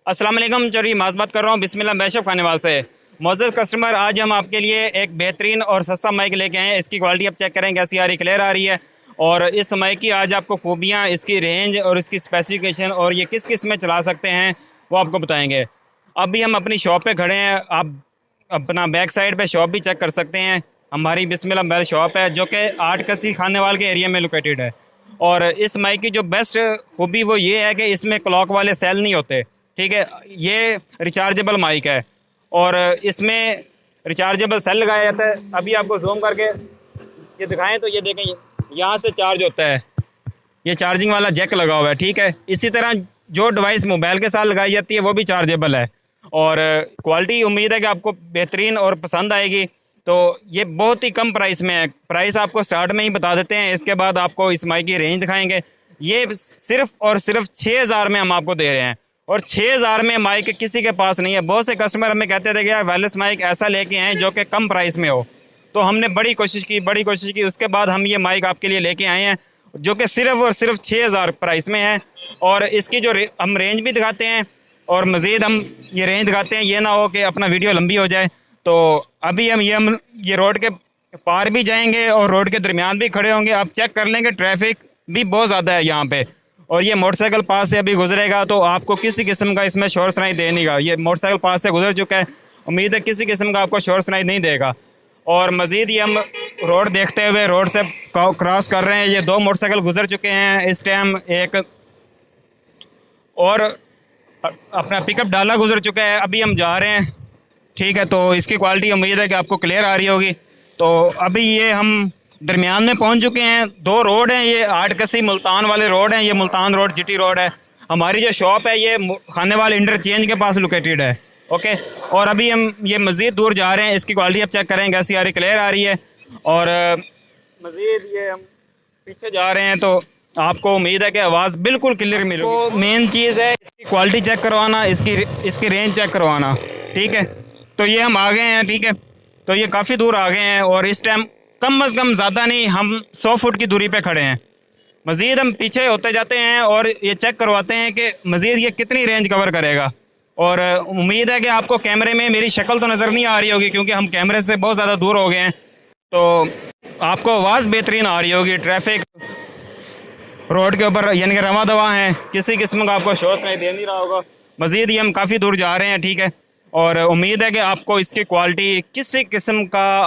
अस्सलाम वालेकुम चौधरी माज बात कर रहा हूँ बिस्मिल्लाह बैशफ खानेवाल से। मोअज़्ज़ज़ कस्टमर, आज हम आपके लिए एक बेहतरीन और सस्ता माइक लेके आए हैं। इसकी क्वालिटी आप चेक करें कैसी आ रही, क्लियर आ रही है। और इस माइक की आज आपको खूबियाँ, इसकी रेंज और इसकी स्पेसिफिकेशन और ये किस किस में चला सकते हैं वो आपको बताएँगे। अभी हम अपनी शॉप पे खड़े हैं, आप अपना बैक साइड पे शॉप भी चेक कर सकते हैं। हमारी बिस्मिल्लाह बैल शॉप है जो कि 8 कसी खानेवाल के एरिया में लोकेटेड है। और इस माइक की जो बेस्ट खूबी वो ये है कि इसमें क्लॉक वाले सेल नहीं होते, ठीक है। ये रिचार्जेबल माइक है और इसमें रिचार्जेबल सेल लगाया जाता है। अभी आपको जूम करके ये दिखाएं तो ये देखें, यहाँ से चार्ज होता है, ये चार्जिंग वाला जैक लगा हुआ है, ठीक है। इसी तरह जो डिवाइस मोबाइल के साथ लगाई जाती है वो भी चार्जेबल है। और क्वालिटी उम्मीद है कि आपको बेहतरीन और पसंद आएगी। तो ये बहुत ही कम प्राइस में है, प्राइस आपको स्टार्ट में ही बता देते हैं, इसके बाद आपको इस माइक की रेंज दिखाएंगे। ये सिर्फ और सिर्फ 6000 में हम आपको दे रहे हैं और 6000 में माइक किसी के पास नहीं है। बहुत से कस्टमर हमें कहते थे कि यार वायरलेस माइक ऐसा लेके आए जो कि कम प्राइस में हो। तो हमने बड़ी कोशिश की, उसके बाद हम ये माइक आपके लिए लेके आए हैं जो कि सिर्फ और सिर्फ 6000 प्राइस में है। और इसकी जो हम रेंज भी दिखाते हैं और मज़ीद हम ये रेंज दिखाते हैं, ये ना हो कि अपना वीडियो लंबी हो जाए। तो अभी हम ये रोड के पार भी जाएंगे और रोड के दरमियान भी खड़े होंगे। आप चेक कर लेंगे, ट्रैफिक भी बहुत ज़्यादा है यहाँ पे। और ये मोटरसाइकिल पास से अभी गुजरेगा तो आपको किसी किस्म का इसमें शोर सुनाई देगा। ये मोटरसाइकिल पास से गुजर चुका है, उम्मीद है किसी किस्म का आपको शोर सुनाई नहीं देगा। और मज़ीद ये हम रोड देखते हुए रोड से क्रॉस कर रहे हैं, ये 2 मोटरसाइकिल गुजर चुके हैं इस टाइम, एक और अपना पिकअप डाला गुजर चुका है। अभी हम जा रहे हैं, ठीक है। तो इसकी क्वालिटी उम्मीद है कि आपको क्लियर आ रही होगी। तो अभी ये हम दरमियान में पहुंच चुके हैं। 2 रोड हैं, ये 8 कसी मुल्तान वाले रोड हैं, ये मुल्तान रोड जीटी रोड है। हमारी जो शॉप है ये खानेवाल इंटरचेंज के पास लोकेटेड है, ओके। और अभी हम ये मज़ीद दूर जा रहे हैं, इसकी क्वालिटी आप चेक करें कैसी आ रही, क्लियर आ रही है। और मज़ीद ये हम पीछे जा रहे हैं तो आपको उम्मीद है कि आवाज़ बिल्कुल क्लियर मिलेगी। तो मेन चीज़ है इसकी क्वालिटी चेक करवाना, इसकी रेंज चेक करवाना, ठीक है। तो ये हम आ गए हैं, ठीक है। तो ये काफ़ी दूर आ गए हैं और इस टाइम कम अज़ कम ज़्यादा नहीं, हम 100 फुट की दूरी पे खड़े हैं। मज़ीद हम पीछे होते जाते हैं और ये चेक करवाते हैं कि मज़ीद ये कितनी रेंज कवर करेगा। और उम्मीद है कि आपको कैमरे में मेरी शक्ल तो नज़र नहीं आ रही होगी क्योंकि हम कैमरे से बहुत ज़्यादा दूर हो गए हैं। तो आपको आवाज़ बेहतरीन आ रही होगी। ट्रैफिक रोड के ऊपर यानी कि रवा दवा है, किसी किस्म का आपको शोर नहीं दे नहीं रहा होगा। मज़ीद ये हम काफ़ी दूर जा रहे हैं, ठीक है। और उम्मीद है कि आपको इसकी क्वालिटी किसी किस्म का